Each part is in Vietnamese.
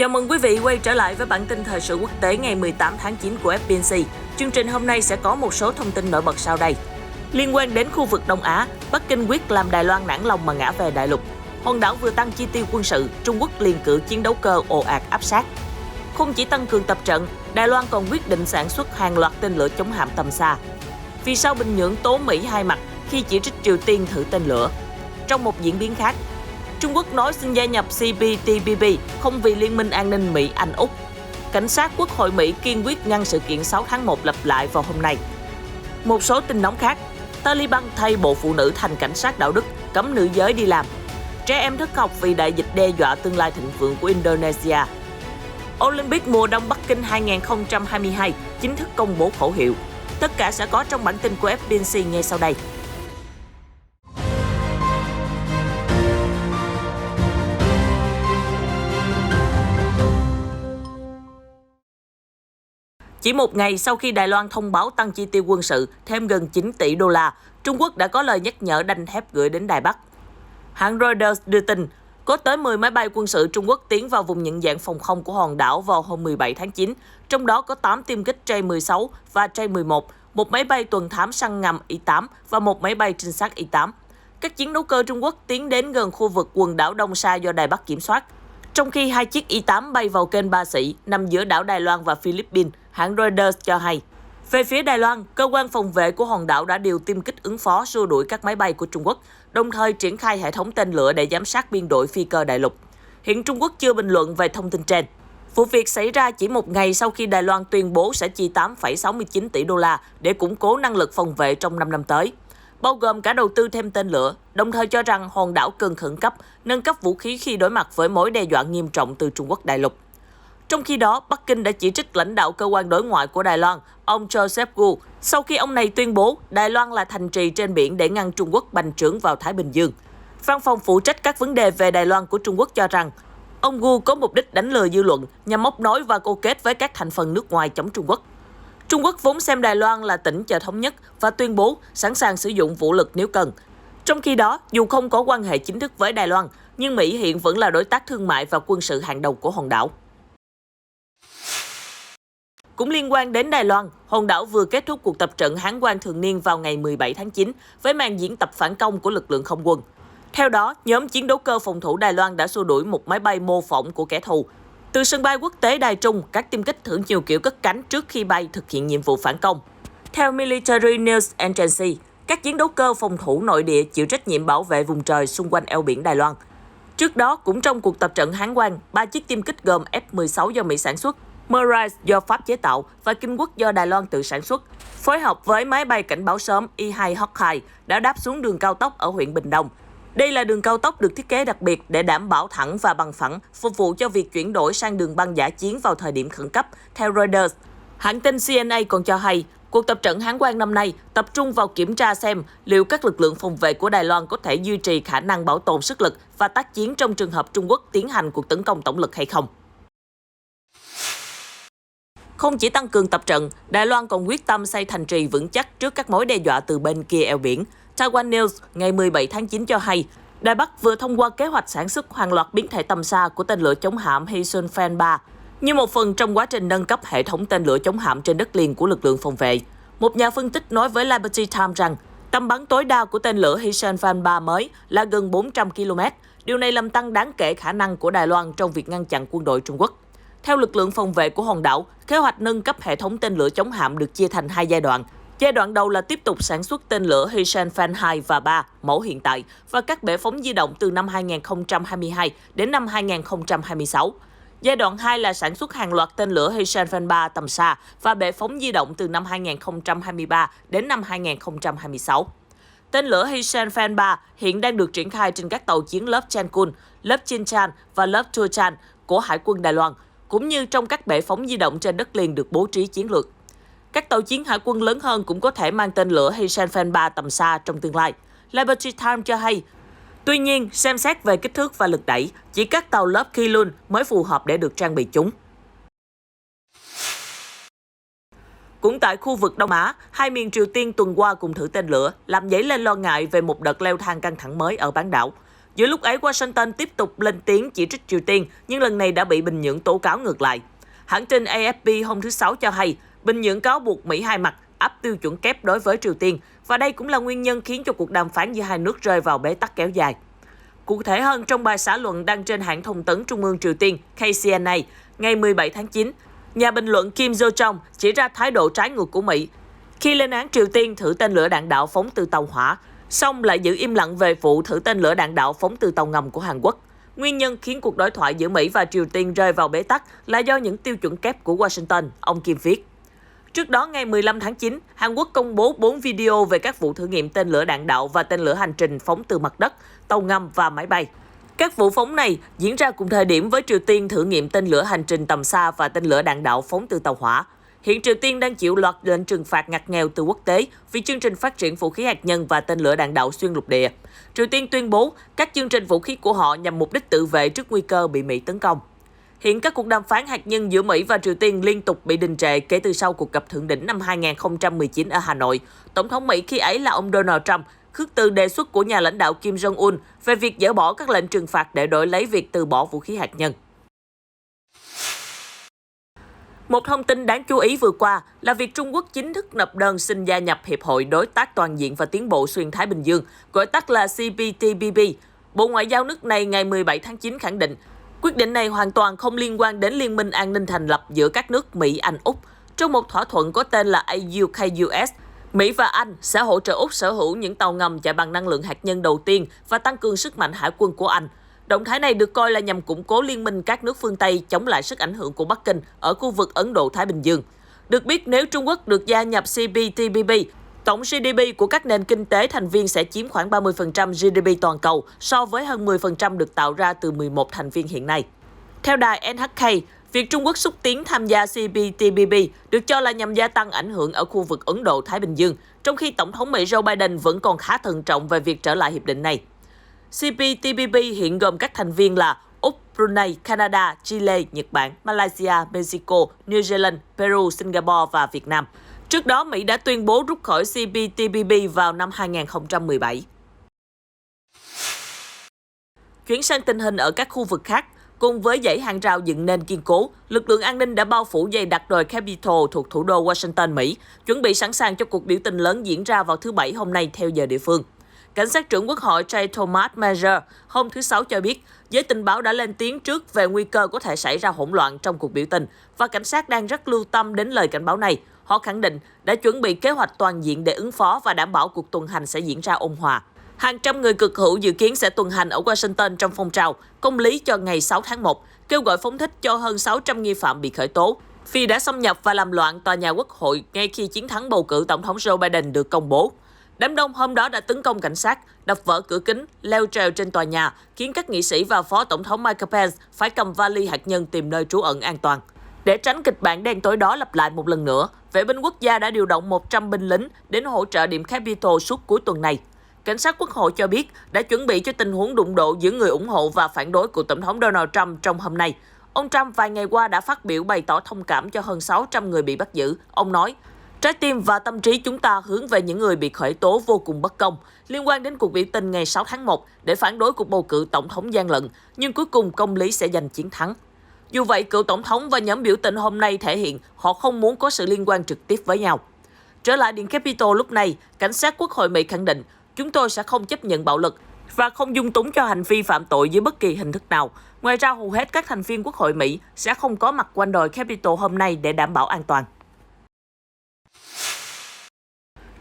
Chào mừng quý vị quay trở lại với bản tin thời sự quốc tế ngày 18 tháng 9 của FPNC. Chương trình hôm nay sẽ có một số thông tin nổi bật sau đây. Liên quan đến khu vực Đông Á, Bắc Kinh quyết làm Đài Loan nản lòng mà ngã về đại lục. Hòn đảo vừa tăng chi tiêu quân sự, Trung Quốc liền cử chiến đấu cơ ồ ạt áp sát. Không chỉ tăng cường tập trận, Đài Loan còn quyết định sản xuất hàng loạt tên lửa chống hạm tầm xa. Vì sao Bình Nhưỡng tố Mỹ hai mặt khi chỉ trích Triều Tiên thử tên lửa? Trong một diễn biến khác, Trung Quốc nói xin gia nhập CPTPP không vì Liên minh an ninh Mỹ-Anh-Úc. Cảnh sát Quốc hội Mỹ kiên quyết ngăn sự kiện 6 tháng 1 lặp lại vào hôm nay. Một số tin nóng khác, Taliban thay bộ phụ nữ thành cảnh sát đạo đức, cấm nữ giới đi làm. Trẻ em thất học vì đại dịch đe dọa tương lai thịnh vượng của Indonesia. Olympic mùa đông Bắc Kinh 2022 chính thức công bố khẩu hiệu. Tất cả sẽ có trong bản tin của FPNC ngay sau đây. Chỉ một ngày sau khi Đài Loan thông báo tăng chi tiêu quân sự thêm gần 9 tỷ đô la, Trung Quốc đã có lời nhắc nhở đanh thép gửi đến Đài Bắc. Hãng Reuters đưa tin, có tới 10 máy bay quân sự Trung Quốc tiến vào vùng nhận dạng phòng không của hòn đảo vào hôm 17 tháng 9, trong đó có 8 tiêm kích J-16 và J-11, một máy bay tuần thám săn ngầm Y-8 và một máy bay trinh sát Y-8. Các chiến đấu cơ Trung Quốc tiến đến gần khu vực quần đảo Đông Sa do Đài Bắc kiểm soát, trong khi hai chiếc Y-8 bay vào kênh Ba Sĩ, nằm giữa đảo Đài Loan và Philippines, hãng Reuters cho hay. Về phía Đài Loan, cơ quan phòng vệ của hòn đảo đã điều tiêm kích ứng phó xua đuổi các máy bay của Trung Quốc, đồng thời triển khai hệ thống tên lửa để giám sát biên đội phi cơ đại lục. Hiện Trung Quốc chưa bình luận về thông tin trên. Vụ việc xảy ra chỉ một ngày sau khi Đài Loan tuyên bố sẽ chi 8,69 tỷ đô la để củng cố năng lực phòng vệ trong 5 năm tới, bao gồm cả đầu tư thêm tên lửa, đồng thời cho rằng hòn đảo cần khẩn cấp, nâng cấp vũ khí khi đối mặt với mối đe dọa nghiêm trọng từ Trung Quốc đại lục. Trong khi đó, Bắc Kinh đã chỉ trích lãnh đạo cơ quan đối ngoại của Đài Loan, ông Joseph Wu, sau khi ông này tuyên bố Đài Loan là thành trì trên biển để ngăn Trung Quốc bành trướng vào Thái Bình Dương. Văn phòng phụ trách các vấn đề về Đài Loan của Trung Quốc cho rằng, ông Wu có mục đích đánh lừa dư luận nhằm móc nối và câu kết với các thành phần nước ngoài chống Trung Quốc. Trung Quốc vốn xem Đài Loan là tỉnh chờ thống nhất và tuyên bố sẵn sàng sử dụng vũ lực nếu cần. Trong khi đó, dù không có quan hệ chính thức với Đài Loan, nhưng Mỹ hiện vẫn là đối tác thương mại và quân sự hàng đầu của hòn đảo. Cũng liên quan đến Đài Loan, hòn đảo vừa kết thúc cuộc tập trận Hán Quan thường niên vào ngày 17 tháng 9 với màn diễn tập phản công của lực lượng không quân. Theo đó, nhóm chiến đấu cơ phòng thủ Đài Loan đã xua đuổi một máy bay mô phỏng của kẻ thù. Từ sân bay quốc tế Đài Trung, các tiêm kích thử nhiều kiểu cất cánh trước khi bay thực hiện nhiệm vụ phản công. Theo Military News Agency, các chiến đấu cơ phòng thủ nội địa chịu trách nhiệm bảo vệ vùng trời xung quanh eo biển Đài Loan. Trước đó, cũng trong cuộc tập trận Hán Quan, 3 chiếc tiêm kích gồm F-16 do Mỹ sản xuất, Mirage do Pháp chế tạo và Kinh Quốc do Đài Loan tự sản xuất, phối hợp với máy bay cảnh báo sớm Y-2 Hawkeye đã đáp xuống đường cao tốc ở huyện Bình Đông. Đây là đường cao tốc được thiết kế đặc biệt để đảm bảo thẳng và bằng phẳng, phục vụ cho việc chuyển đổi sang đường băng dã chiến vào thời điểm khẩn cấp, theo Reuters. Hãng tin CNA còn cho hay, cuộc tập trận Hán Quan năm nay tập trung vào kiểm tra xem liệu các lực lượng phòng vệ của Đài Loan có thể duy trì khả năng bảo tồn sức lực và tác chiến trong trường hợp Trung Quốc tiến hành cuộc tấn công tổng lực hay không. Không chỉ tăng cường tập trận, Đài Loan còn quyết tâm xây thành trì vững chắc trước các mối đe dọa từ bên kia eo biển. Taiwan News ngày 17 tháng 9 cho hay, Đài Bắc vừa thông qua kế hoạch sản xuất hàng loạt biến thể tầm xa của tên lửa chống hạm Hesun Fan 3, như một phần trong quá trình nâng cấp hệ thống tên lửa chống hạm trên đất liền của lực lượng phòng vệ. Một nhà phân tích nói với Liberty Times rằng, tầm bắn tối đa của tên lửa Hesun Fan 3 mới là gần 400 km. Điều này làm tăng đáng kể khả năng của Đài Loan trong việc ngăn chặn quân đội Trung Quốc. Theo lực lượng phòng vệ của hòn đảo, kế hoạch nâng cấp hệ thống tên lửa chống hạm được chia thành 2 giai đoạn. Giai đoạn đầu là tiếp tục sản xuất tên lửa Hesun Fan 2 và 3, mẫu hiện tại, và các bệ phóng di động từ năm 2022 đến năm 2026. Giai đoạn 2 là sản xuất hàng loạt tên lửa Hesun Fan 3 tầm xa và bệ phóng di động từ năm 2023 đến năm 2026. Tên lửa Hesun Fan 3 hiện đang được triển khai trên các tàu chiến lớp Chankun, lớp Chinchan và lớp Tuchan của Hải quân Đài Loan, cũng như trong các bệ phóng di động trên đất liền được bố trí chiến lược. Các tàu chiến hải quân lớn hơn cũng có thể mang tên lửa Hesun Fan 3 tầm xa trong tương lai. Liberty Times cho hay, tuy nhiên, xem xét về kích thước và lực đẩy, chỉ các tàu lớp Keelung mới phù hợp để được trang bị chúng. Cũng tại khu vực Đông Á, hai miền Triều Tiên tuần qua cùng thử tên lửa, làm dấy lên lo ngại về một đợt leo thang căng thẳng mới ở bán đảo. Giữa lúc ấy, Washington tiếp tục lên tiếng chỉ trích Triều Tiên, nhưng lần này đã bị Bình Nhưỡng tố cáo ngược lại. Hãng tin AFP hôm thứ Sáu cho hay, Bình Nhưỡng cáo buộc Mỹ hai mặt áp tiêu chuẩn kép đối với Triều Tiên, và đây cũng là nguyên nhân khiến cho cuộc đàm phán giữa hai nước rơi vào bế tắc kéo dài. Cụ thể hơn, trong bài xã luận đăng trên hãng thông tấn Trung ương Triều Tiên KCNA ngày 17 tháng 9, nhà bình luận Kim Jo-jong chỉ ra thái độ trái ngược của Mỹ khi lên án Triều Tiên thử tên lửa đạn đạo phóng từ tàu hỏa, song lại giữ im lặng về vụ thử tên lửa đạn đạo phóng từ tàu ngầm của Hàn Quốc. Nguyên nhân khiến cuộc đối thoại giữa Mỹ và Triều Tiên rơi vào bế tắc là do những tiêu chuẩn kép của Washington, ông Kim viết. Trước đó, ngày 15 tháng 9, Hàn Quốc công bố 4 video về các vụ thử nghiệm tên lửa đạn đạo và tên lửa hành trình phóng từ mặt đất, tàu ngầm và máy bay. Các vụ phóng này diễn ra cùng thời điểm với Triều Tiên thử nghiệm tên lửa hành trình tầm xa và tên lửa đạn đạo phóng từ tàu hỏa. Hiện Triều Tiên đang chịu loạt lệnh trừng phạt ngặt nghèo từ quốc tế vì chương trình phát triển vũ khí hạt nhân và tên lửa đạn đạo xuyên lục địa. Triều Tiên tuyên bố các chương trình vũ khí của họ nhằm mục đích tự vệ trước nguy cơ bị Mỹ tấn công. Hiện các cuộc đàm phán hạt nhân giữa Mỹ và Triều Tiên liên tục bị đình trệ kể từ sau cuộc gặp thượng đỉnh năm 2019 ở Hà Nội. Tổng thống Mỹ khi ấy là ông Donald Trump khước từ đề xuất của nhà lãnh đạo Kim Jong-un về việc dỡ bỏ các lệnh trừng phạt để đổi lấy việc từ bỏ vũ khí hạt nhân. Một thông tin đáng chú ý vừa qua là việc Trung Quốc chính thức nộp đơn xin gia nhập Hiệp hội Đối tác Toàn diện và Tiến bộ Xuyên Thái Bình Dương, gọi tắt là CPTPP. Bộ Ngoại giao nước này ngày 17 tháng 9 khẳng định, quyết định này hoàn toàn không liên quan đến Liên minh an ninh thành lập giữa các nước Mỹ, Anh, Úc. Trong một thỏa thuận có tên là AUKUS, Mỹ và Anh sẽ hỗ trợ Úc sở hữu những tàu ngầm chạy bằng năng lượng hạt nhân đầu tiên và tăng cường sức mạnh hải quân của Anh. Động thái này được coi là nhằm củng cố liên minh các nước phương Tây chống lại sức ảnh hưởng của Bắc Kinh ở khu vực Ấn Độ-Thái Bình Dương. Được biết, nếu Trung Quốc được gia nhập CPTPP, tổng GDP của các nền kinh tế thành viên sẽ chiếm khoảng 30% GDP toàn cầu so với hơn 10% được tạo ra từ 11 thành viên hiện nay. Theo đài NHK, việc Trung Quốc xúc tiến tham gia CPTPP được cho là nhằm gia tăng ảnh hưởng ở khu vực Ấn Độ-Thái Bình Dương, trong khi Tổng thống Mỹ Joe Biden vẫn còn khá thận trọng về việc trở lại hiệp định này. CPTPP hiện gồm các thành viên là Úc, Brunei, Canada, Chile, Nhật Bản, Malaysia, Mexico, New Zealand, Peru, Singapore và Việt Nam. Trước đó, Mỹ đã tuyên bố rút khỏi CPTPP vào năm 2017. Chuyển sang tình hình ở các khu vực khác. Cùng với dãy hàng rào dựng nên kiên cố, lực lượng an ninh đã bao phủ dày đặc đồi Capitol thuộc thủ đô Washington, Mỹ, chuẩn bị sẵn sàng cho cuộc biểu tình lớn diễn ra vào thứ Bảy hôm nay theo giờ địa phương. Cảnh sát trưởng Quốc hội J. Thomas Mayer hôm thứ Sáu cho biết, giới tình báo đã lên tiếng trước về nguy cơ có thể xảy ra hỗn loạn trong cuộc biểu tình, và cảnh sát đang rất lưu tâm đến lời cảnh báo này. Họ khẳng định đã chuẩn bị kế hoạch toàn diện để ứng phó và đảm bảo cuộc tuần hành sẽ diễn ra ôn hòa. Hàng trăm người cực hữu dự kiến sẽ tuần hành ở Washington trong phong trào công lý cho ngày 6 tháng 1, kêu gọi phóng thích cho hơn 600 nghi phạm bị khởi tố vì đã xâm nhập và làm loạn tòa nhà Quốc hội ngay khi chiến thắng bầu cử Tổng thống Joe Biden được công bố. Đám đông hôm đó đã tấn công cảnh sát, đập vỡ cửa kính, leo trèo trên tòa nhà, khiến các nghị sĩ và Phó Tổng thống Mike Pence phải cầm vali hạt nhân tìm nơi trú ẩn an toàn. Để tránh kịch bản đen tối đó lặp lại một lần nữa, vệ binh quốc gia đã điều động 100 binh lính đến hỗ trợ điểm Capitol suốt cuối tuần này. Cảnh sát Quốc hội cho biết đã chuẩn bị cho tình huống đụng độ giữa người ủng hộ và phản đối của Tổng thống Donald Trump trong hôm nay. Ông Trump vài ngày qua đã phát biểu bày tỏ thông cảm cho hơn 600 người bị bắt giữ. Ông nói, trái tim và tâm trí chúng ta hướng về những người bị khởi tố vô cùng bất công liên quan đến cuộc biểu tình ngày 6 tháng 1 để phản đối cuộc bầu cử tổng thống gian lận, nhưng cuối cùng công lý sẽ giành chiến thắng. Dù vậy, cựu tổng thống và nhóm biểu tình hôm nay thể hiện họ không muốn có sự liên quan trực tiếp với nhau. Trở lại điện Capitol lúc này, cảnh sát Quốc hội Mỹ khẳng định, chúng tôi sẽ không chấp nhận bạo lực và không dung túng cho hành vi phạm tội dưới bất kỳ hình thức nào. Ngoài ra, hầu hết các thành viên Quốc hội Mỹ sẽ không có mặt quanh đồi Capitol hôm nay để đảm bảo an toàn.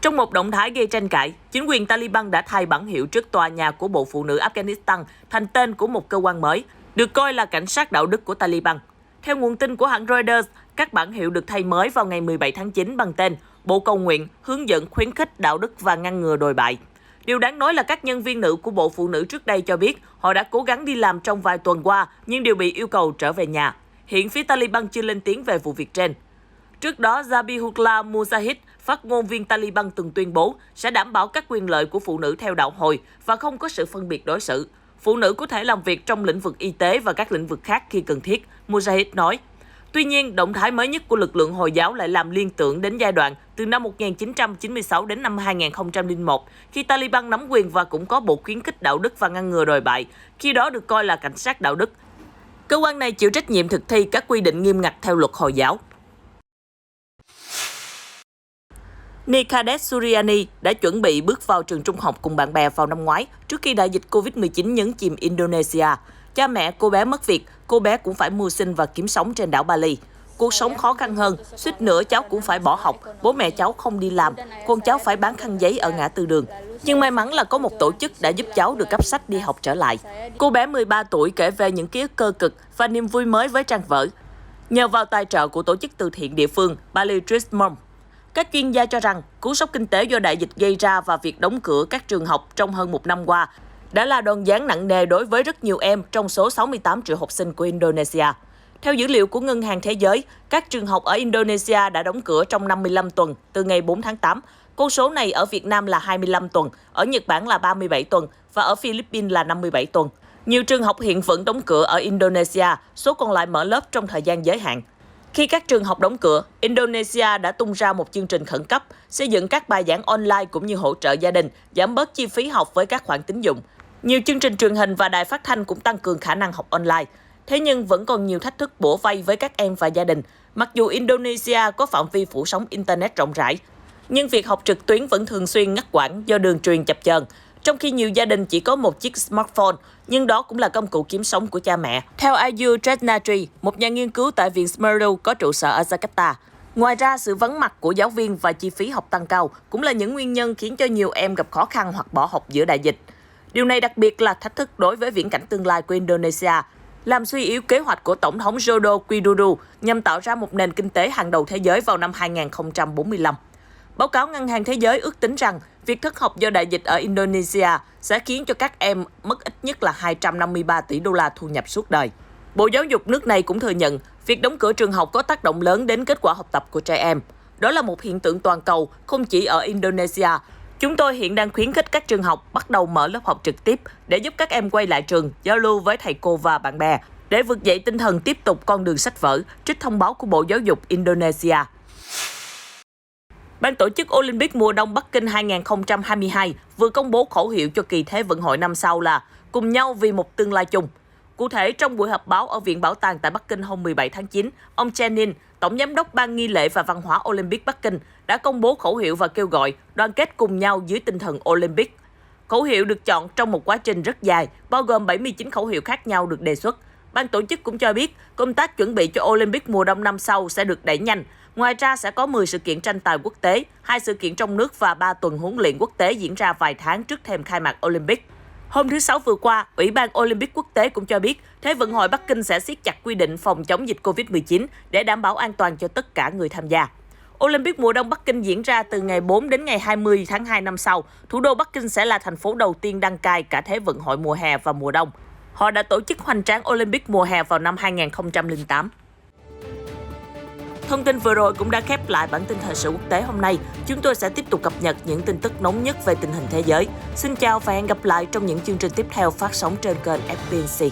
Trong một động thái gây tranh cãi, chính quyền Taliban đã thay bản hiệu trước tòa nhà của Bộ Phụ nữ Afghanistan thành tên của một cơ quan mới, được coi là cảnh sát đạo đức của Taliban. Theo nguồn tin của hãng Reuters, các bản hiệu được thay mới vào ngày 17 tháng 9 bằng tên Bộ Cầu nguyện, hướng dẫn khuyến khích đạo đức và ngăn ngừa đồi bại. Điều đáng nói là các nhân viên nữ của Bộ Phụ nữ trước đây cho biết họ đã cố gắng đi làm trong vài tuần qua nhưng đều bị yêu cầu trở về nhà. Hiện phía Taliban chưa lên tiếng về vụ việc trên. Trước đó, Zabihullah Mujahid, phát ngôn viên Taliban từng tuyên bố sẽ đảm bảo các quyền lợi của phụ nữ theo đạo Hồi và không có sự phân biệt đối xử. Phụ nữ có thể làm việc trong lĩnh vực y tế và các lĩnh vực khác khi cần thiết, Mujahid nói. Tuy nhiên, động thái mới nhất của lực lượng Hồi giáo lại làm liên tưởng đến giai đoạn từ năm 1996 đến năm 2001, khi Taliban nắm quyền và cũng có bộ khuyến khích đạo đức và ngăn ngừa đồi bại, khi đó được coi là cảnh sát đạo đức. Cơ quan này chịu trách nhiệm thực thi các quy định nghiêm ngặt theo luật Hồi giáo. Nikades Suriani đã chuẩn bị bước vào trường trung học cùng bạn bè vào năm ngoái trước khi đại dịch Covid-19 nhấn chìm Indonesia. Cha mẹ cô bé mất việc, cô bé cũng phải mưu sinh và kiếm sống trên đảo Bali. Cuộc sống khó khăn hơn, suýt nữa cháu cũng phải bỏ học, bố mẹ cháu không đi làm, con cháu phải bán khăn giấy ở ngã tư đường. Nhưng may mắn là có một tổ chức đã giúp cháu được cấp sách đi học trở lại. Cô bé 13 tuổi kể về những ký ức cơ cực và niềm vui mới với trang vở. Nhờ vào tài trợ của tổ chức từ thiện địa phương Bali Trust Mom, các chuyên gia cho rằng cú sốc kinh tế do đại dịch gây ra và việc đóng cửa các trường học trong hơn một năm qua đã là đòn giáng nặng nề đối với rất nhiều em trong số 68 triệu học sinh của Indonesia. Theo dữ liệu của Ngân hàng Thế giới, các trường học ở Indonesia đã đóng cửa trong 55 tuần từ ngày 4 tháng 8. Con số này ở Việt Nam là 25 tuần, ở Nhật Bản là 37 tuần và ở Philippines là 57 tuần. Nhiều trường học hiện vẫn đóng cửa ở Indonesia, số còn lại mở lớp trong thời gian giới hạn. Khi các trường học đóng cửa, Indonesia đã tung ra một chương trình khẩn cấp, xây dựng các bài giảng online cũng như hỗ trợ gia đình, giảm bớt chi phí học với các khoản tín dụng. Nhiều chương trình truyền hình và đài phát thanh cũng tăng cường khả năng học online. Thế nhưng vẫn còn nhiều thách thức bủa vây với các em và gia đình. Mặc dù Indonesia có phạm vi phủ sóng Internet rộng rãi, nhưng việc học trực tuyến vẫn thường xuyên ngắt quãng do đường truyền chập chờn. Trong khi nhiều gia đình chỉ có một chiếc smartphone, nhưng đó cũng là công cụ kiếm sống của cha mẹ. Theo Ayu Tresnatri, một nhà nghiên cứu tại Viện Semeru có trụ sở ở Jakarta, ngoài ra sự vắng mặt của giáo viên và chi phí học tăng cao cũng là những nguyên nhân khiến cho nhiều em gặp khó khăn hoặc bỏ học giữa đại dịch. Điều này đặc biệt là thách thức đối với viễn cảnh tương lai của Indonesia, làm suy yếu kế hoạch của Tổng thống Joko Widodo nhằm tạo ra một nền kinh tế hàng đầu thế giới vào năm 2045. Báo cáo Ngân hàng Thế giới ước tính rằng việc thất học do đại dịch ở Indonesia sẽ khiến cho các em mất ít nhất là 253 tỷ đô la thu nhập suốt đời. Bộ Giáo dục nước này cũng thừa nhận việc đóng cửa trường học có tác động lớn đến kết quả học tập của trẻ em. Đó là một hiện tượng toàn cầu, không chỉ ở Indonesia. Chúng tôi hiện đang khuyến khích các trường học bắt đầu mở lớp học trực tiếp để giúp các em quay lại trường, giao lưu với thầy cô và bạn bè, để vực dậy tinh thần tiếp tục con đường sách vở, trích thông báo của Bộ Giáo dục Indonesia. Ban tổ chức Olympic mùa đông Bắc Kinh 2022 vừa công bố khẩu hiệu cho kỳ Thế vận hội năm sau là cùng nhau vì một tương lai chung. Cụ thể, trong buổi họp báo ở Viện Bảo tàng tại Bắc Kinh hôm 17 tháng 9, ông Chen Nin, Tổng giám đốc Ban nghi lễ và văn hóa Olympic Bắc Kinh, đã công bố khẩu hiệu và kêu gọi đoàn kết cùng nhau dưới tinh thần Olympic. Khẩu hiệu được chọn trong một quá trình rất dài, bao gồm 79 khẩu hiệu khác nhau được đề xuất. Ban tổ chức cũng cho biết, công tác chuẩn bị cho Olympic mùa đông năm sau sẽ được đẩy nhanh. Ngoài ra sẽ có 10 sự kiện tranh tài quốc tế, 2 sự kiện trong nước và 3 tuần huấn luyện quốc tế diễn ra vài tháng trước thềm khai mạc Olympic. Hôm thứ Sáu vừa qua, Ủy ban Olympic quốc tế cũng cho biết Thế vận hội Bắc Kinh sẽ siết chặt quy định phòng chống dịch Covid-19 để đảm bảo an toàn cho tất cả người tham gia. Olympic mùa đông Bắc Kinh diễn ra từ ngày 4 đến ngày 20 tháng 2 năm sau. Thủ đô Bắc Kinh sẽ là thành phố đầu tiên đăng cai cả Thế vận hội mùa hè và mùa đông. Họ đã tổ chức hoành tráng Olympic mùa hè vào năm 2008. Thông tin vừa rồi cũng đã khép lại bản tin thời sự quốc tế hôm nay. Chúng tôi sẽ tiếp tục cập nhật những tin tức nóng nhất về tình hình thế giới. Xin chào và hẹn gặp lại trong những chương trình tiếp theo phát sóng trên kênh FPNC.